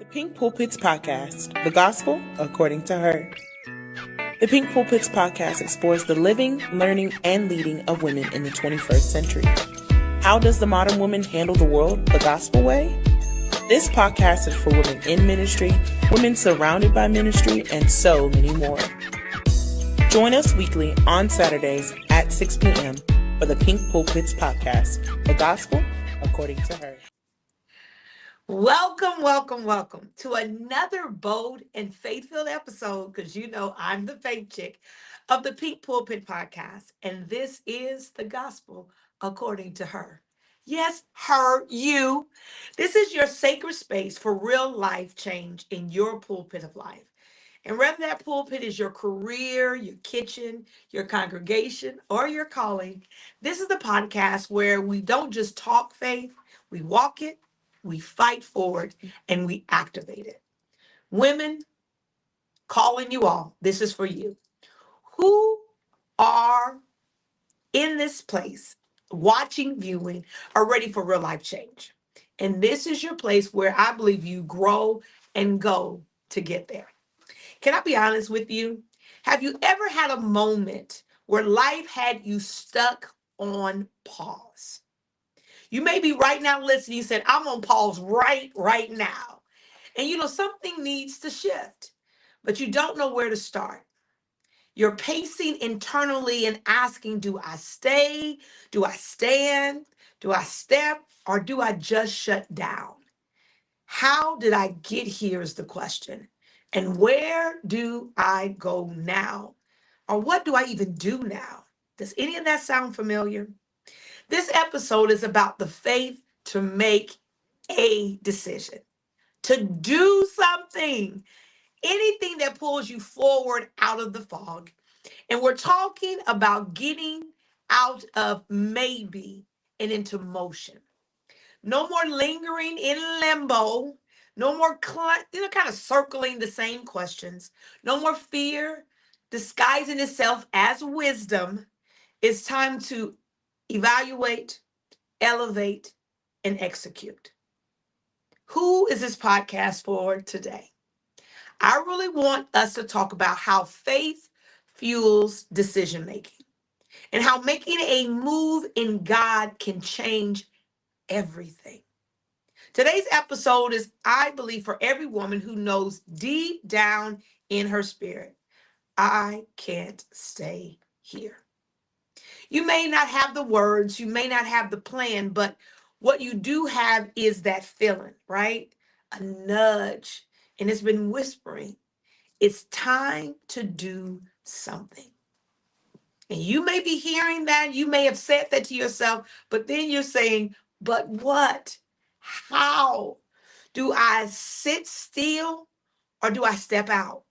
The Pink Pulpits Podcast, the gospel according to her. The Pink Pulpits Podcast explores the living, learning, and leading of women in the 21st century. How does the modern woman handle the world the gospel way? This podcast is for women in ministry, women surrounded by ministry, and so many more. Join us weekly on Saturdays at 6 p.m. for the Pink Pulpits Podcast, the gospel according to her. Welcome to another bold and faith-filled episode, because you know I'm the faith chick of the Pink Pulpit Podcast, and this is the gospel according to her. Yes, her, you. This is your sacred space for real life change in your pulpit of life. And whether that pulpit is your career, your kitchen, your congregation, or your calling, this is the podcast where we don't just talk faith, we walk it, we fight for it, and we activate it. Women, calling you all, this is for you. Who are in this place, watching, viewing, are ready for real life change. And this is your place where I believe you grow and go to get there. Can I be honest with you? Have you ever had a moment where life had you stuck on pause? You may be right now listening. You said, I'm on pause right now. And you know, something needs to shift, but you don't know where to start. You're pacing internally and asking, do I stay? Do I stand? Do I step? Or do I just shut down? How did I get here is the question. And where do I go now? Or what do I even do now? Does any of that sound familiar? This episode is about the faith to make a decision, to do something, anything that pulls you forward out of the fog. And we're talking about getting out of maybe and into motion. No more lingering in limbo. No more kind of circling the same questions. No more fear disguising itself as wisdom. It's time to evaluate, elevate, and execute. Who is this podcast for today? I really want us to talk about how faith fuels decision making and how making a move in God can change everything. Today's episode is, I believe, for every woman who knows deep down in her spirit, I can't stay here. You may not have the words, you may not have the plan, but what you do have is that feeling, right? A nudge, and it's been whispering, it's time to do something. And you may be hearing that, you may have said that to yourself, but then you're saying, but what? How? Do I sit still or do I step out?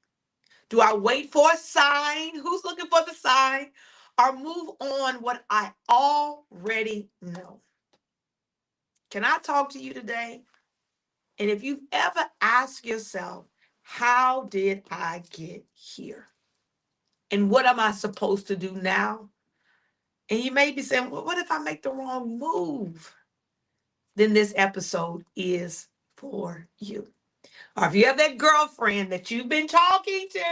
Do I wait for a sign? Who's looking for the sign? Or move on what I already know? Can I talk to you today? And if you've ever asked yourself, how did I get here? And what am I supposed to do now? And you may be saying, well, what if I make the wrong move? Then this episode is for you. Or if you have that girlfriend that you've been talking to,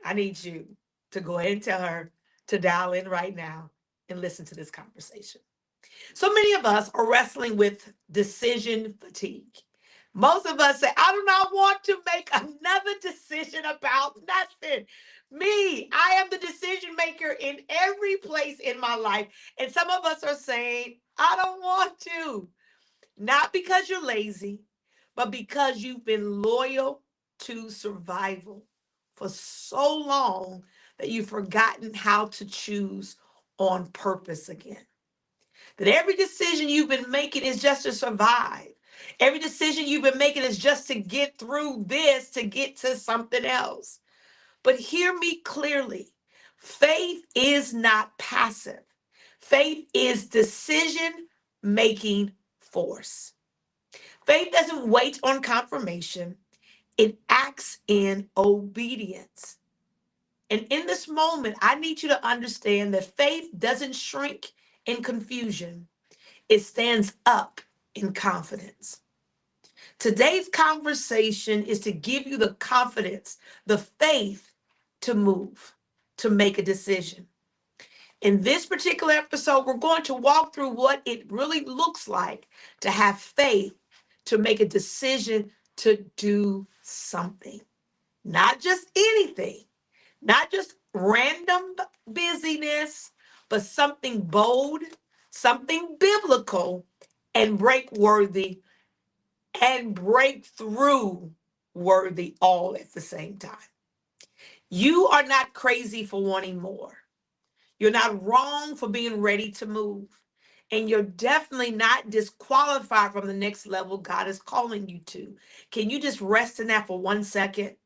I need you to go ahead and tell her to dial in right now and listen to this conversation. So many of us are wrestling with decision fatigue. Most of us say, I do not want to make another decision about nothing. Me, I am the decision maker in every place in my life. And some of us are saying, I don't want to. Not because you're lazy, but because you've been loyal to survival for so long that you've forgotten how to choose on purpose again. That every decision you've been making is just to survive. Every decision you've been making is just to get through this, to get to something else. But hear me clearly. Faith is not passive. Faith is decision-making force. Faith doesn't wait on confirmation. It acts in obedience. And in this moment, I need you to understand that faith doesn't shrink in confusion. It stands up in confidence. Today's conversation is to give you the confidence, the faith to move, to make a decision. In this particular episode, we're going to walk through what it really looks like to have faith, to make a decision to do something, not just anything, not just random busyness, but something bold, something biblical, and break worthy and breakthrough worthy all at the same time. You are not crazy for wanting more. You're not wrong for being ready to move. And you're definitely not disqualified from the next level God is calling you to. Can you just rest in that for 1 second?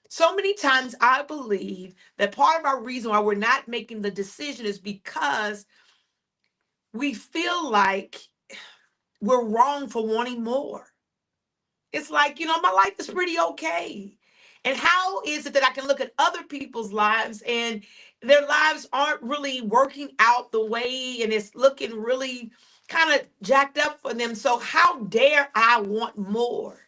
So many times I believe that part of our reason why we're not making the decision is because we feel like we're wrong for wanting more. It's like, my life is pretty okay. And how is it that I can look at other people's lives and their lives aren't really working out the way and it's looking really kind of jacked up for them? So, how dare I want more?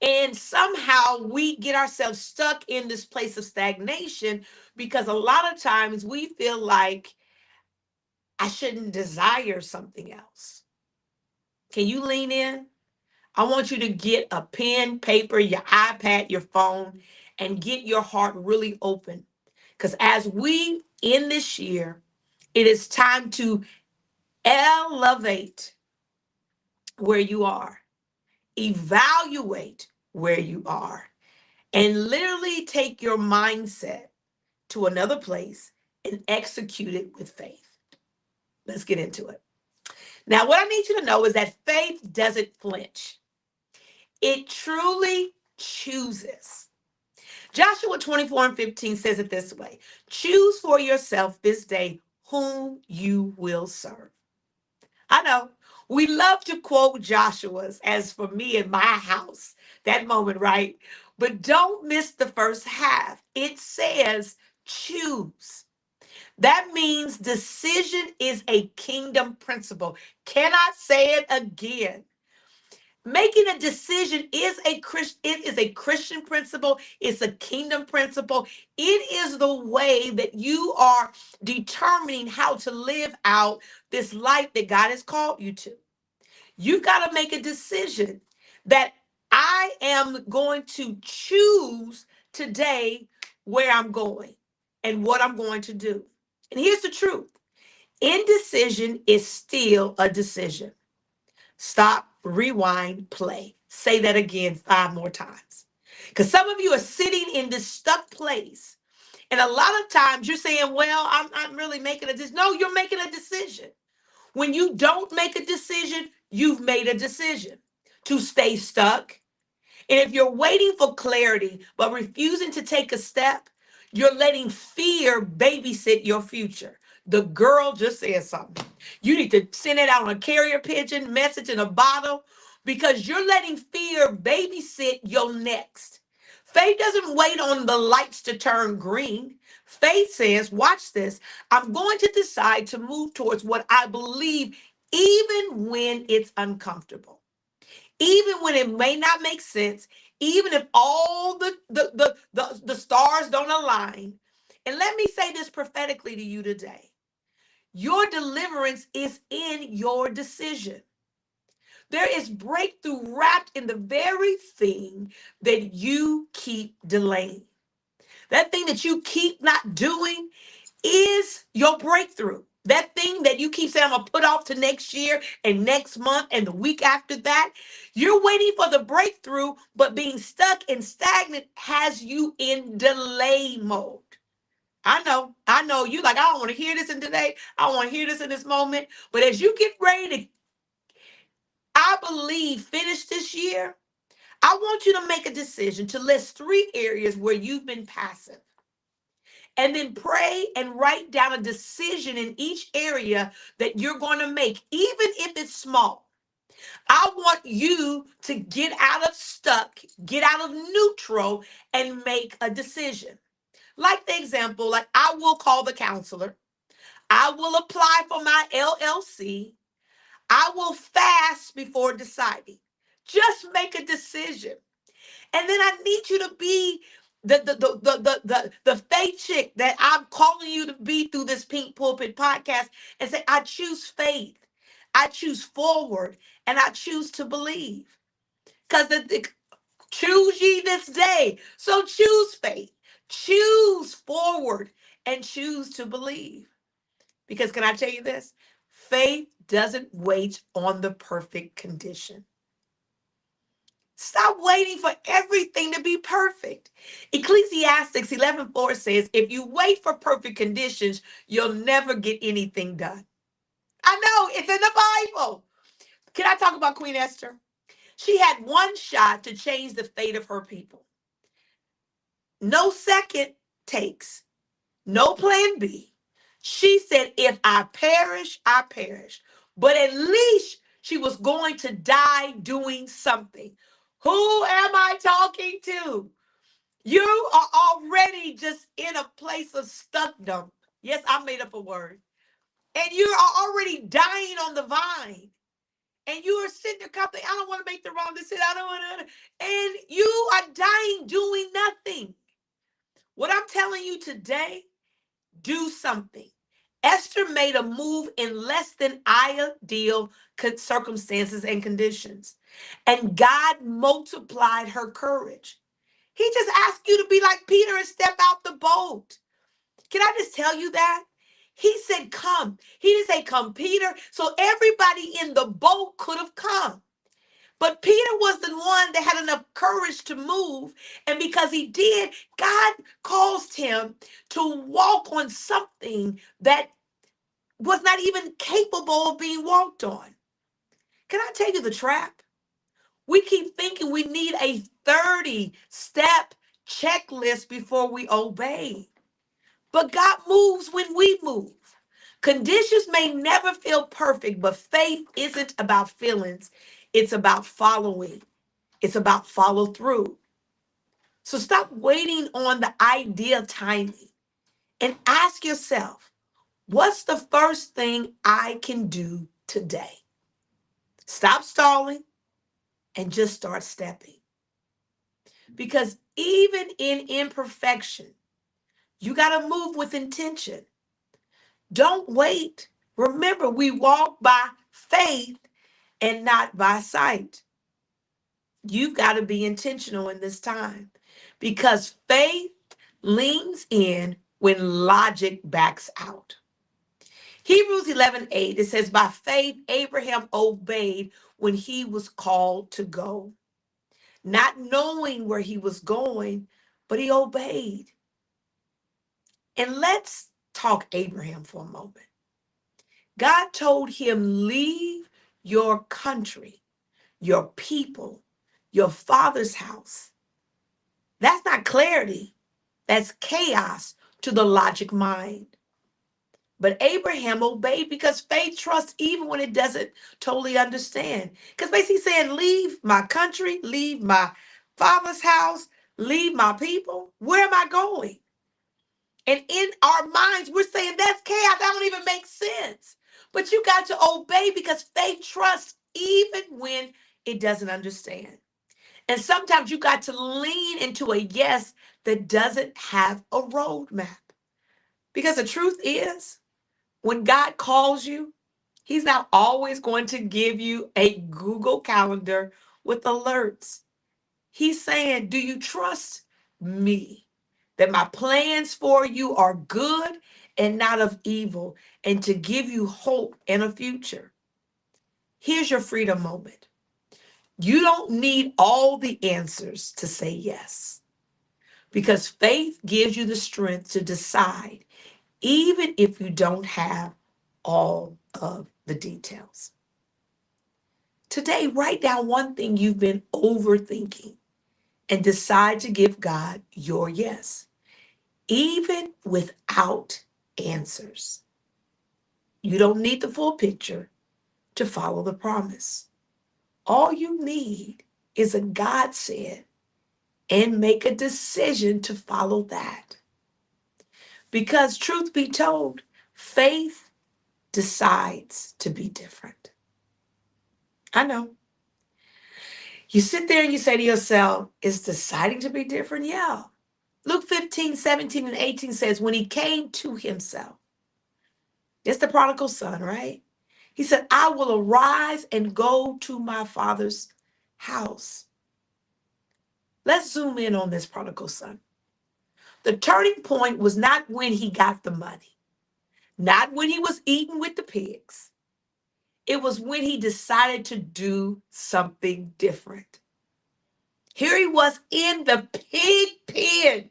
And somehow we get ourselves stuck in this place of stagnation because a lot of times we feel like I shouldn't desire something else. Can you lean in? I want you to get a pen, paper, your iPad, your phone, and get your heart really open. Because as we end this year, it is time to elevate where you are, evaluate where you are, and literally take your mindset to another place and execute it with faith. Let's get into it. Now, what I need you to know is that faith doesn't flinch. It truly chooses. Joshua 24:15 says it this way: choose for yourself this day whom you will serve. I know we love to quote Joshua's, as for me in my house, that moment, right? But don't miss the first half. It says choose. That means decision is a kingdom principle. Can I say it again? Making a decision is it is a Christian principle. It's a kingdom principle. It is the way that you are determining how to live out this life that God has called you to. You've got to make a decision that I am going to choose today where I'm going and what I'm going to do. And here's the truth: indecision is still a decision. Stop, rewind, play. Say that again 5 more times. Because some of you are sitting in this stuck place. And a lot of times you're saying, well, I'm not really making a decision. No, you're making a decision. When you don't make a decision, you've made a decision to stay stuck. And if you're waiting for clarity but refusing to take a step, you're letting fear babysit your future. The girl just said something. You need to send it out on a carrier pigeon, message in a bottle, because you're letting fear babysit your next. Faith doesn't wait on the lights to turn green. Faith says, watch this, I'm going to decide to move towards what I believe, even when it's uncomfortable, even when it may not make sense, even if all the stars don't align. And let me say this prophetically to you today: your deliverance is in your decision. There is breakthrough wrapped in the very thing that you keep delaying. That thing that you keep not doing is your breakthrough. That thing that you keep saying, I'm going to put off to next year and next month and the week after that. You're waiting for the breakthrough, but being stuck and stagnant has you in delay mode. I know you like, I don't want to hear this in today. I don't want to hear this in this moment. But as you get ready to, I believe, finish this year, I want you to make a decision to list 3 areas where you've been passive. And then pray and write down a decision in each area that you're going to make, even if it's small. I want you to get out of stuck, get out of neutral, and make a decision. Like the example, like I will call the counselor. I will apply for my LLC. I will fast before deciding. Just make a decision. And then I need you to be the faith chick that I'm calling you to be through this Pink Pulpit podcast, and say, I choose faith. I choose forward, and I choose to believe. Because choose ye this day. So choose faith, choose forward, and choose to believe. Because can I tell you this? Faith doesn't wait on the perfect condition. Stop waiting for everything to be perfect. Ecclesiastes 11:4 says, if you wait for perfect conditions, you'll never get anything done. I know, it's in the Bible. Can I talk about Queen Esther? She had one shot to change the fate of her people. No second takes, no plan B. She said, if I perish, I perish. But at least she was going to die doing something. Who am I talking to? You are already just in a place of stuckdom. Yes, I made up a word. And you are already dying on the vine. And you are sitting there thinking, I don't want to make the wrong decision. I don't want to. And you are dying doing nothing. What I'm telling you today, do something. Esther made a move in less than ideal circumstances and conditions. And God multiplied her courage. He just asked you to be like Peter and step out the boat. Can I just tell you that? He said, come. He didn't say, come, Peter. So everybody in the boat could have come. But Peter was the one that had enough courage to move. And because he did, God caused him to walk on something that was not even capable of being walked on. Can I tell you the trap? We keep thinking we need a 30-step checklist before we obey. But God moves when we move. Conditions may never feel perfect, but faith isn't about feelings. It's about following. It's about follow through. So stop waiting on the ideal timing and ask yourself, what's the first thing I can do today? Stop stalling and just start stepping. Because even in imperfection, you got to move with intention. Don't wait. Remember, we walk by faith and not by sight. You've got to be intentional in this time because faith leans in when logic backs out. Hebrews 11:8, it says, by faith, Abraham obeyed when he was called to go, not knowing where he was going, but he obeyed. And let's talk Abraham for a moment. God told him, leave your country, your people, your father's house. That's not clarity. That's chaos to the logic mind. But Abraham obeyed because faith trusts even when it doesn't totally understand. Because basically saying, leave my country, leave my father's house, leave my people. Where am I going? And in our minds, we're saying that's chaos. That don't even make sense. But you got to obey because faith trusts even when it doesn't understand. And sometimes you got to lean into a yes that doesn't have a roadmap. Because the truth is, when God calls you, He's not always going to give you a Google Calendar with alerts. He's saying, do you trust me? That my plans for you are good and not of evil, and to give you hope and a future. Here's your freedom moment. You don't need all the answers to say yes, because faith gives you the strength to decide, even if you don't have all of the details. Today, write down one thing you've been overthinking and decide to give God your yes, even without answers. You don't need the full picture to follow the promise. All you need is a God said and make a decision to follow that. Because truth be told, faith decides to be different. I know. You sit there and you say to yourself, is deciding to be different? Yeah. Luke 15, 17, and 18 says, when he came to himself, it's the prodigal son, right? He said, I will arise and go to my father's house. Let's zoom in on this prodigal son. The turning point was not when he got the money, not when he was eating with the pigs. It was when he decided to do something different. Here he was in the pig pen,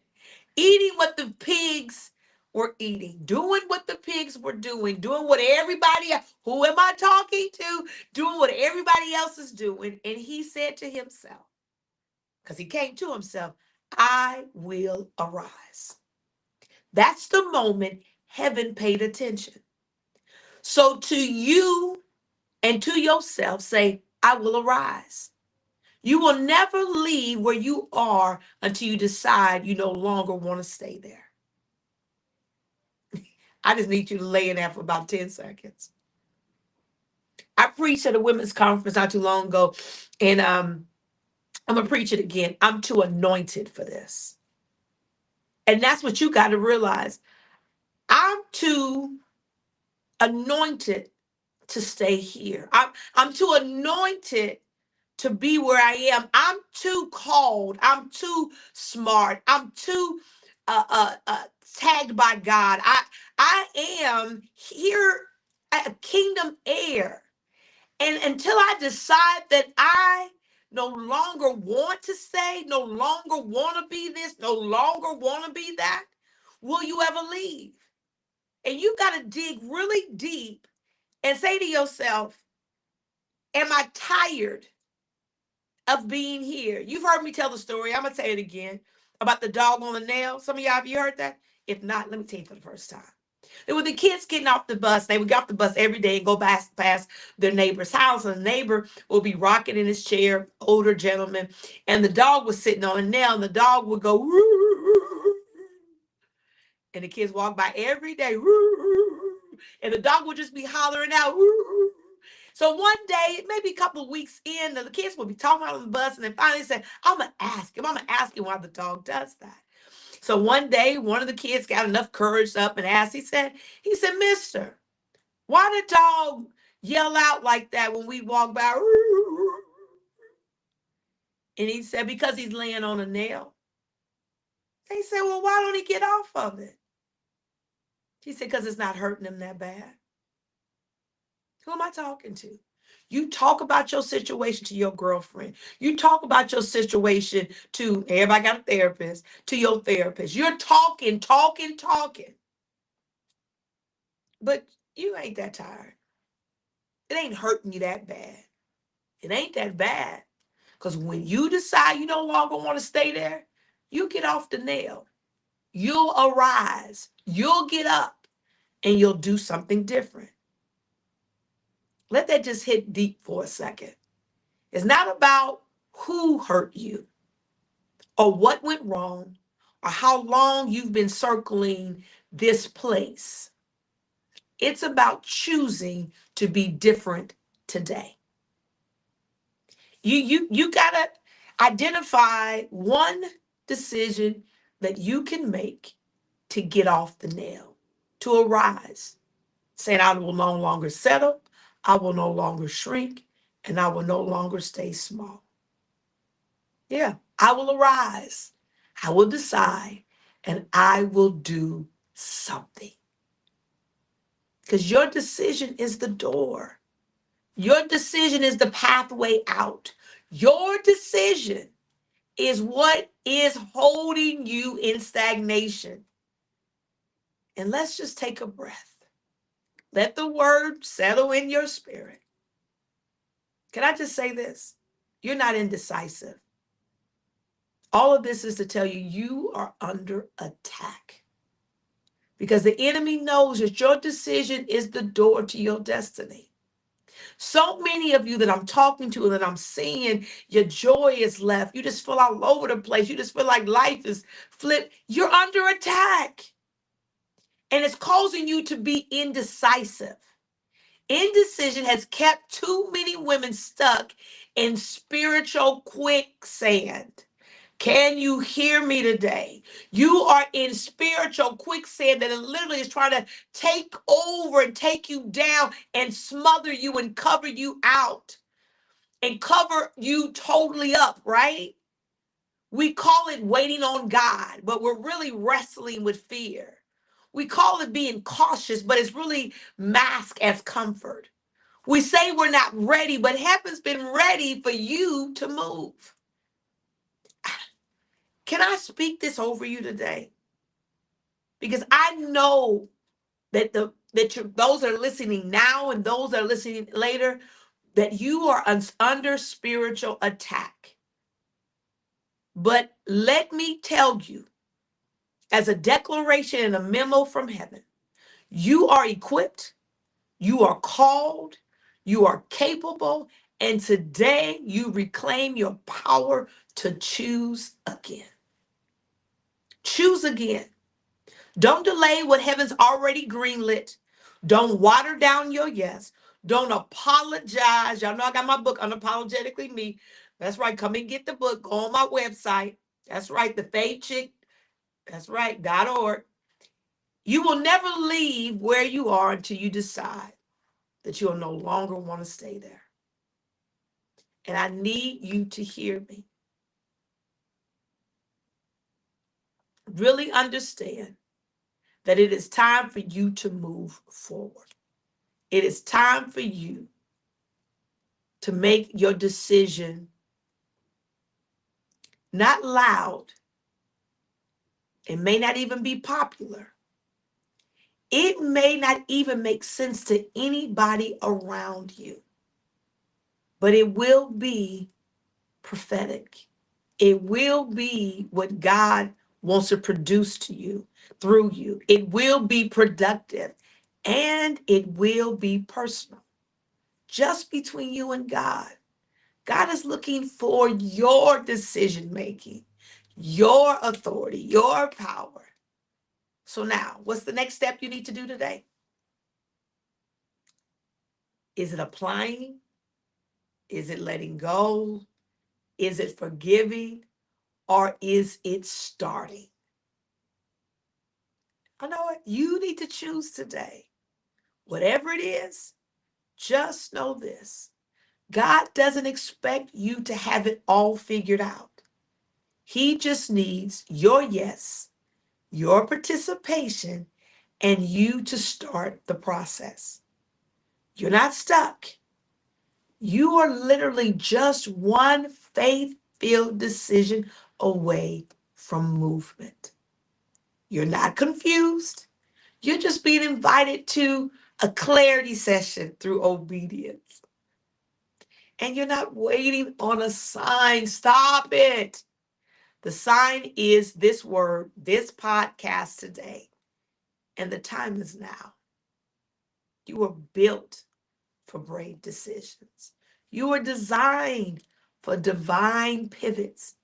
eating what the pigs were eating, doing what the pigs were doing what everybody else, who am I talking to? Doing what everybody else is doing. And he said to himself, because he came to himself, I will arise. That's the moment heaven paid attention. So to you and to yourself, say, I will arise. You will never leave where you are until you decide you no longer want to stay there. I just need you to lay in there for about 10 seconds. I preached at a women's conference not too long ago, and I'm going to preach it again. I'm too anointed for this. And that's what you got to realize. I'm too anointed to stay here. I'm too anointed to be where I am. I'm too called. I'm too smart. I'm too tagged by God. I am here a kingdom heir. And until I decide that I no longer want to stay, no longer want to be this, no longer want to be that, will you ever leave? And you got to dig really deep and say to yourself, am I tired of being here? You've heard me tell the story. I'm going to say it again about the dog on the nail. Some of y'all, have you heard that? If not, let me tell you for the first time. It was the kids getting off the bus. They would get off the bus every day and go past their neighbor's house. And the neighbor will be rocking in his chair, older gentleman. And the dog was sitting on a nail. And the dog would go, "Woo." And the kids walk by every day. "Woo." And the dog would just be hollering out. "Woo." So one day, maybe a couple of weeks in, the kids would be talking about on the bus. And then finally said, I'm going to ask him. I'm going to ask him why the dog does that. So one day, one of the kids got enough courage up and asked. He said, Mister, why did dog yell out like that when we walk by? And he said, because he's laying on a nail. They said, well, why don't he get off of it? He said, because it's not hurting him that bad. Who am I talking to? You talk about your situation to your girlfriend. You talk about your situation to, everybody got a therapist, to your therapist. You're talking. But you ain't that tired. It ain't hurting you that bad. It ain't that bad. Because when you decide you no longer want to stay there, you get off the nail. You'll arise. You'll get up and you'll do something different. Let that just hit deep for a second. It's not about who hurt you or what went wrong or how long you've been circling this place. It's about choosing to be different today. You gotta identify one decision that you can make to get off the nail, to arise, saying, I will no longer settle, I will no longer shrink, and I will no longer stay small. Yeah, I will arise, I will decide, and I will do something. Because your decision is the door. Your decision is the pathway out. Your decision is what is holding you in stagnation. And let's just take a breath. Let the word settle in your spirit. Can I just say this? You're not indecisive. All of this is to tell you you are under attack. Because the enemy knows that your decision is the door to your destiny. So many of you that I'm talking to and that I'm seeing, your joy is left. You just feel all over the place. You just feel like life is flipped. You're under attack. And it's causing you to be indecisive. Indecision has kept too many women stuck in spiritual quicksand. Can you hear me today? You are in spiritual quicksand that literally is trying to take over and take you down and smother you and cover you out and cover you totally up, right? We call it waiting on God, but we're really wrestling with fear. We call it being cautious, but it's really masked as comfort. We say we're not ready, but heaven's been ready for you to move. Can I speak this over you today? Because I know that those that are listening now and those that are listening later, that you are under spiritual attack. But let me tell you, as a declaration and a memo from heaven, you are equipped, you are called, you are capable, and today you reclaim your power to choose again. Choose again. Don't delay what heaven's already greenlit. Don't water down your yes. Don't apologize. Y'all know I got my book, Unapologetically Me. That's right. Come and get the book. Go on my website. That's right. The Faith Chick. That's right. .org. You will never leave where you are until you decide that you'll no longer want to stay there. And I need you to hear me. Really understand that it is time for you to move forward. It is time for you to make your decision not loud. It may not even be popular. It may not even make sense to anybody around you, but it will be prophetic. It will be what God wants to produce to you, through you. It will be productive, and it will be personal, just between you and God. God is looking for your decision making, your authority, your power. So now, what's the next step you need to do today? Is it applying? Is it letting go? Is it forgiving? Or is it starting? I know it. You need to choose today. Whatever it is, just know this. God doesn't expect you to have it all figured out. He just needs your yes, your participation, and you to start the process. You're not stuck. You are literally just one faith-filled decision away from movement. You're not confused. You're just being invited to a clarity session through obedience. And you're not waiting on a sign. Stop it. The sign is this word, this podcast today. And the time is now. You were built for brave decisions. You were designed for divine pivots.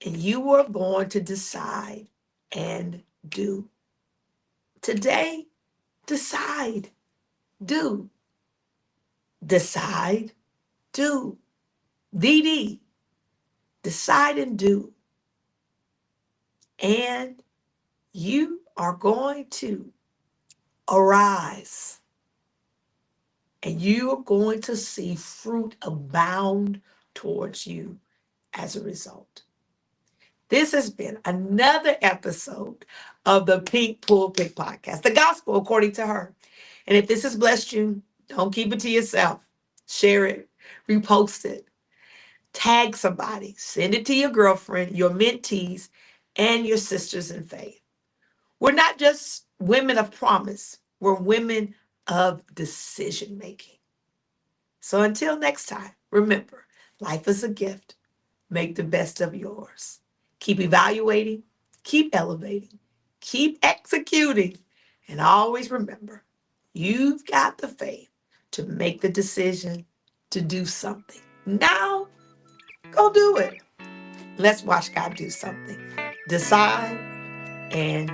And you were born to decide and do. Today, decide, do. Decide, do. DD, decide and do. And you are going to arise. And you are going to see fruit abound towards you as a result. This has been another episode of the Pink Pulpit Podcast, the gospel according to her. And if this has blessed you, don't keep it to yourself. Share it, repost it, tag somebody, send it to your girlfriend, your mentees, and your sisters in faith. We're not just women of promise, we're women of decision making. So until next time, remember, life is a gift. Make the best of yours. Keep evaluating, keep elevating, keep executing, and always remember, you've got the faith to make the decision to do something. Now, go do it. Let's watch God do something. Decide and